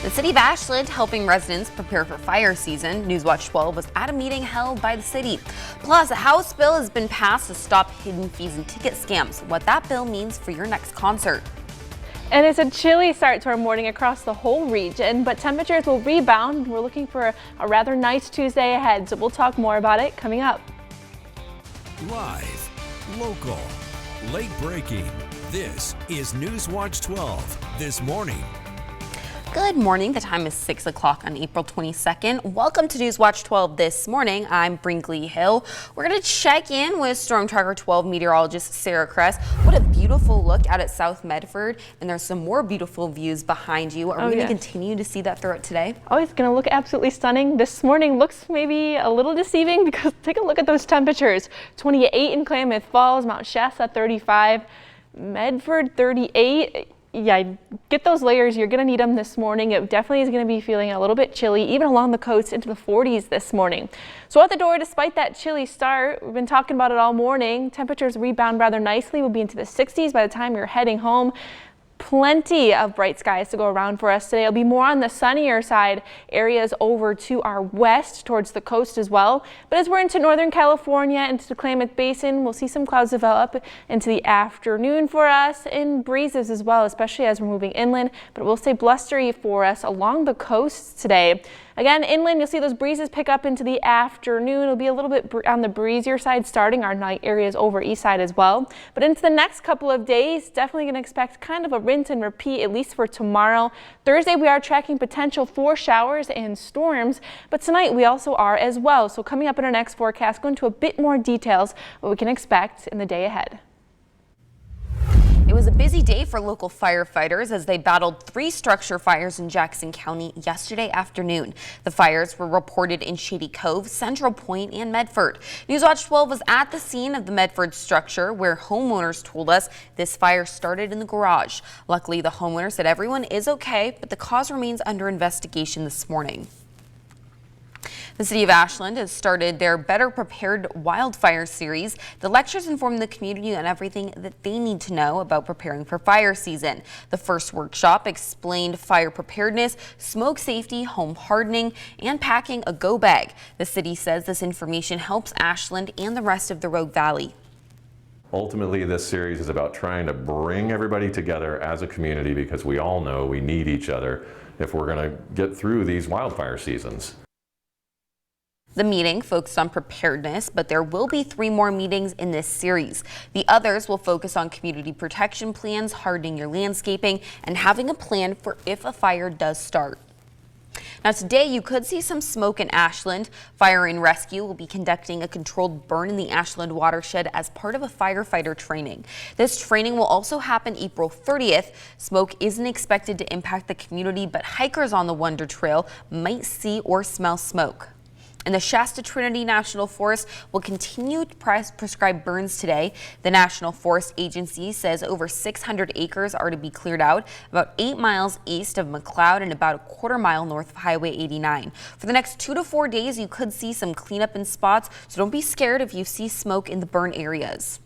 The city of Ashland helping residents prepare for fire season. NewsWatch 12 was at a meeting held by the city. Plus, a House bill has been passed to stop hidden fees and ticket scams. What that bill means for your next concert. And it's a chilly start to our morning across the whole region, but temperatures will rebound. We're looking for a rather nice Tuesday ahead, so we'll talk more about it coming up. Live, local, late breaking. This is NewsWatch 12 this morning. Good morning. The time is 6 o'clock on April 22nd. Welcome to NewsWatch 12 this morning. I'm Brinkley Hill. We're going to check in with Storm Tracker 12 meteorologist Sarah Kress. What a beautiful look out at South Medford, and there's some more beautiful views behind you. Are we going to continue to see that throughout today? Oh, it's going to look absolutely stunning. This morning looks maybe a little deceiving because take a look at those temperatures. 28 in Klamath Falls, Mount Shasta 35, Medford 38. Yeah, get those layers. You're going to need them this morning. It definitely is going to be feeling a little bit chilly, even along the coast into the 40s this morning. So at the door, despite that chilly start, we've been talking about it all morning. Temperatures rebound rather nicely. We'll be into the 60s by the time you're heading home. Plenty of bright skies to go around for us today. It'll be more on the sunnier side, areas over to our west towards the coast as well. But as we're into Northern California, into the Klamath Basin, we'll see some clouds develop into the afternoon for us, and breezes as well, especially as we're moving inland. But it will stay blustery for us along the coast today. Again, inland, you'll see those breezes pick up into the afternoon. It'll be a little bit on the breezier side, starting our night areas over east side as well. But into the next couple of days, definitely going to expect kind of a rinse and repeat, at least for tomorrow. Thursday, we are tracking potential for showers and storms, but tonight we also are as well. So coming up in our next forecast, go into a bit more details what we can expect in the day ahead. It was a busy day for local firefighters as they battled 3 structure fires in Jackson County yesterday afternoon. The fires were reported in Shady Cove, Central Point, and Medford. NewsWatch 12 was at the scene of the Medford structure where homeowners told us this fire started in the garage. Luckily, the homeowner said everyone is okay, but the cause remains under investigation this morning. The city of Ashland has started their Better Prepared Wildfire series. The lectures inform the community on everything that they need to know about preparing for fire season. The first workshop explained fire preparedness, smoke safety, home hardening, and packing a go bag. The city says this information helps Ashland and the rest of the Rogue Valley. Ultimately, this series is about trying to bring everybody together as a community because we all know we need each other if we're going to get through these wildfire seasons. The meeting focused on preparedness, but there will be 3 more meetings in this series. The others will focus on community protection plans, hardening your landscaping, and having a plan for if a fire does start. Now today you could see some smoke in Ashland. Fire and Rescue will be conducting a controlled burn in the Ashland watershed as part of a firefighter training. This training will also happen April 30th. Smoke isn't expected to impact the community, but hikers on the Wonder Trail might see or smell smoke. And the Shasta Trinity National Forest will continue to prescribe burns today. The National Forest Agency says over 600 acres are to be cleared out, about 8 miles east of McLeod and about a quarter mile north of Highway 89. For the next 2 to 4 days, you could see some cleanup in spots, so don't be scared if you see smoke in the burn areas.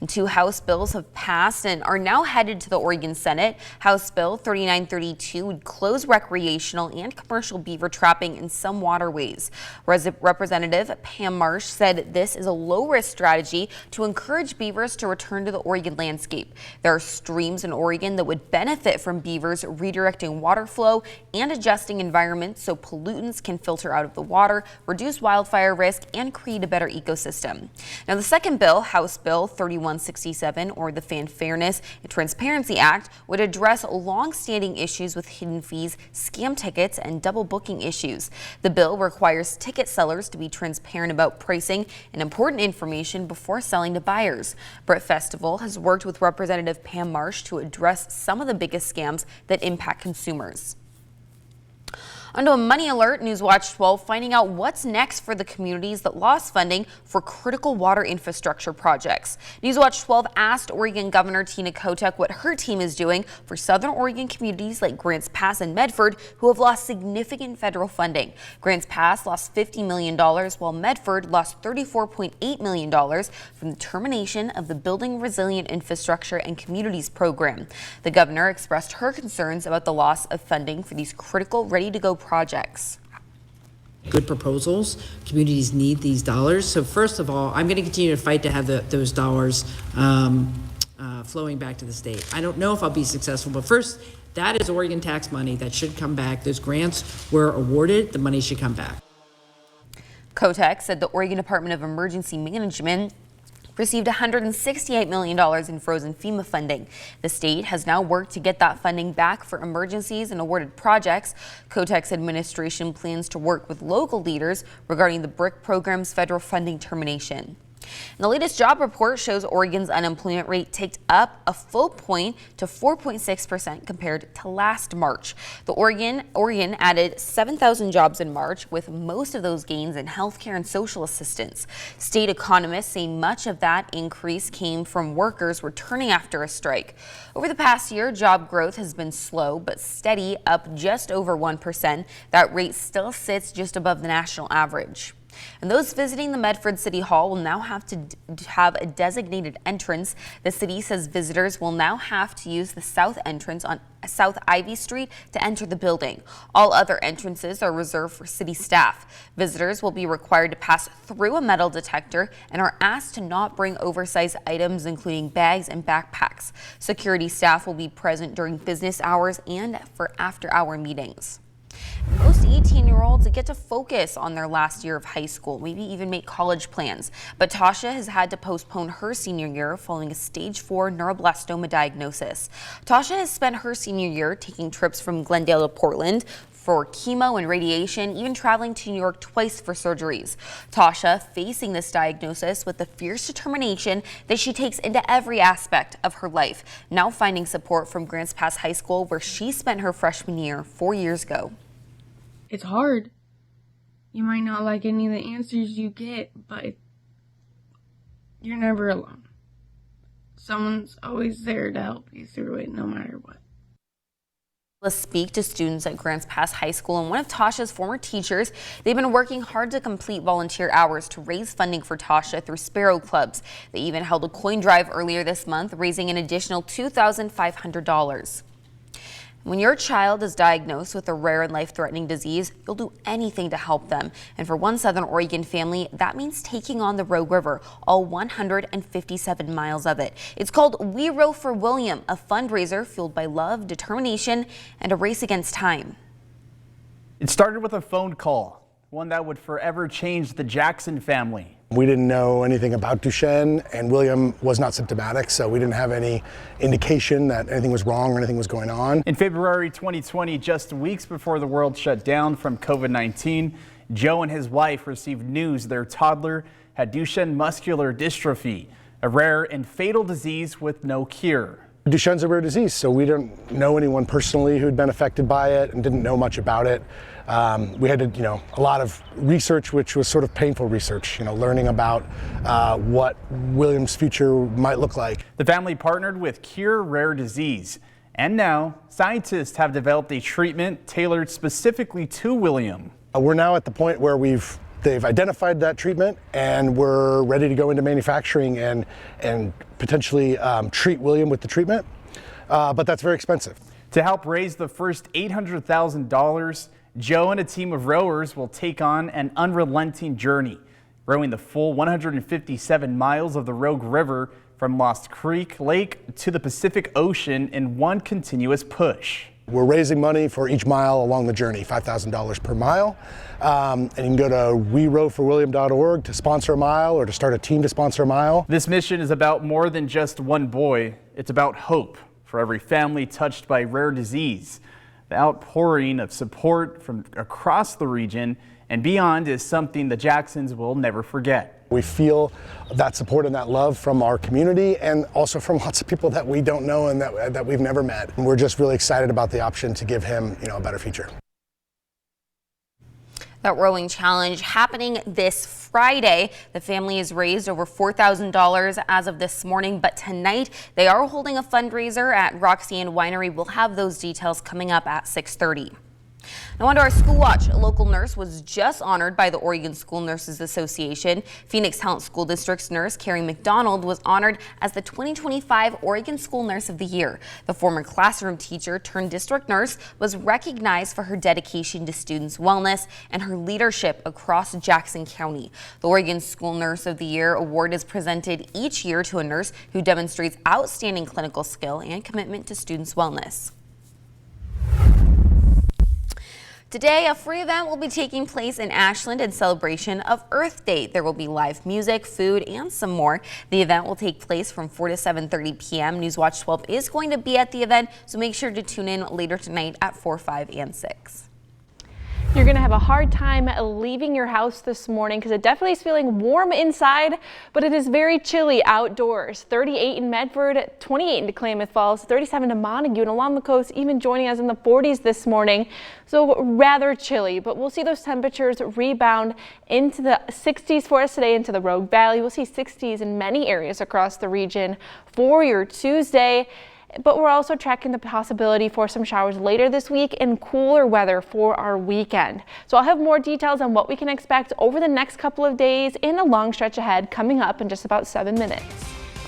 And 2 House bills have passed and are now headed to the Oregon Senate. House Bill 3932 would close recreational and commercial beaver trapping in some waterways. Representative Pam Marsh said this is a low-risk strategy to encourage beavers to return to the Oregon landscape. There are streams in Oregon that would benefit from beavers redirecting water flow and adjusting environments so pollutants can filter out of the water, reduce wildfire risk, and create a better ecosystem. Now, the second bill, House Bill 3167, or the Fan Fairness and Transparency Act, would address long-standing issues with hidden fees, scam tickets, and double booking issues. The bill requires ticket sellers to be transparent about pricing and important information before selling to buyers. Brett Festival has worked with Representative Pam Marsh to address some of the biggest scams that impact consumers. Onto a money alert, NewsWatch 12 finding out what's next for the communities that lost funding for critical water infrastructure projects. NewsWatch 12 asked Oregon Governor Tina Kotek what her team is doing for Southern Oregon communities like Grants Pass and Medford who have lost significant federal funding. Grants Pass lost $50 million while Medford lost $34.8 million from the termination of the Building Resilient Infrastructure and Communities program. The governor expressed her concerns about the loss of funding for these critical ready-to-go projects. Good proposals. Communities need these dollars. So first of all, I'm going to continue to fight to have those dollars flowing back to the state. I don't know if I'll be successful, but first, that is Oregon tax money that should come back. Those grants were awarded. The money should come back. Kotek said the Oregon Department of Emergency Management received $168 million in frozen FEMA funding. The state has now worked to get that funding back for emergencies and awarded projects. Kotek's administration plans to work with local leaders regarding the BRIC program's federal funding termination. And the latest job report shows Oregon's unemployment rate ticked up a full point to 4.6% compared to last March. Oregon added 7,000 jobs in March, with most of those gains in healthcare and social assistance. State economists say much of that increase came from workers returning after a strike. Over the past year, job growth has been slow but steady, up just over 1%. That rate still sits just above the national average. And those visiting the Medford City Hall will now have to have a designated entrance. The city says visitors will now have to use the south entrance on South Ivy Street to enter the building. All other entrances are reserved for city staff. Visitors will be required to pass through a metal detector and are asked to not bring oversized items, including bags and backpacks. Security staff will be present during business hours and for after-hour meetings. Most 18-year-olds get to focus on their last year of high school, maybe even make college plans. But Tasha has had to postpone her senior year following a stage 4 neuroblastoma diagnosis. Tasha has spent her senior year taking trips from Glendale to Portland for chemo and radiation, even traveling to New York twice for surgeries. Tasha facing this diagnosis with the fierce determination that she takes into every aspect of her life, now finding support from Grants Pass High School, where she spent her freshman year 4 years ago. It's hard. You might not like any of the answers you get, but you're never alone. Someone's always there to help you through it, no matter what. Let's speak to students at Grants Pass High School and one of Tasha's former teachers. They've been working hard to complete volunteer hours to raise funding for Tasha through Sparrow Clubs. They even held a coin drive earlier this month, raising an additional $2,500. When your child is diagnosed with a rare and life-threatening disease, you'll do anything to help them. And for one Southern Oregon family, that means taking on the Rogue River, all 157 miles of it. It's called We Row for William, a fundraiser fueled by love, determination, and a race against time. It started with a phone call, one that would forever change the Jackson family. We didn't know anything about Duchenne, and William was not symptomatic, so we didn't have any indication that anything was wrong or anything was going on. In February 2020, just weeks before the world shut down from COVID-19, Joe and his wife received news their toddler had Duchenne muscular dystrophy, a rare and fatal disease with no cure. Duchenne's a rare disease, so we don't know anyone personally who'd been affected by it and didn't know much about it. We had to, a lot of research, which was sort of painful research, learning about what William's future might look like. The family partnered with Cure Rare Disease, and now scientists have developed a treatment tailored specifically to William. We're now at the point where they've identified that treatment, and we're ready to go into manufacturing and potentially treat William with the treatment, but that's very expensive. To help raise the first $800,000, Joe and a team of rowers will take on an unrelenting journey, rowing the full 157 miles of the Rogue River from Lost Creek Lake to the Pacific Ocean in one continuous push. We're raising money for each mile along the journey, $5,000 per mile. And you can go to werowforwilliam.org to sponsor a mile or to start a team to sponsor a mile. This mission is about more than just one boy. It's about hope for every family touched by rare disease. The outpouring of support from across the region and beyond is something the Jacksons will never forget. We feel that support and that love from our community and also from lots of people that we don't know and that we've never met. And we're just really excited about the option to give him, a better future. That rowing challenge happening this Friday. The family has raised over $4,000 as of this morning, but tonight they are holding a fundraiser at Roxanne Winery. We'll have those details coming up at 6:30. Now on to our School Watch. A local nurse was just honored by the Oregon School Nurses Association. Phoenix Talent School District's nurse Carrie McDonald was honored as the 2025 Oregon School Nurse of the Year. The former classroom teacher turned district nurse was recognized for her dedication to students' wellness and her leadership across Jackson County. The Oregon School Nurse of the Year award is presented each year to a nurse who demonstrates outstanding clinical skill and commitment to students' wellness. Today, a free event will be taking place in Ashland in celebration of Earth Day. There will be live music, food, and some more. The event will take place from 4 to 7:30 p.m. NewsWatch 12 is going to be at the event, so make sure to tune in later tonight at 4, 5, and 6. You're going to have a hard time leaving your house this morning because it definitely is feeling warm inside, but it is very chilly outdoors. 38 in Medford, 28 in Klamath Falls, 37 to Montague, and along the coast even joining us in the 40s this morning. So rather chilly, but we'll see those temperatures rebound into the 60s for us today into the Rogue Valley. We'll see 60s in many areas across the region for your Tuesday. But we're also tracking the possibility for some showers later this week and cooler weather for our weekend. So I'll have more details on what we can expect over the next couple of days and a long stretch ahead coming up in just about 7 minutes.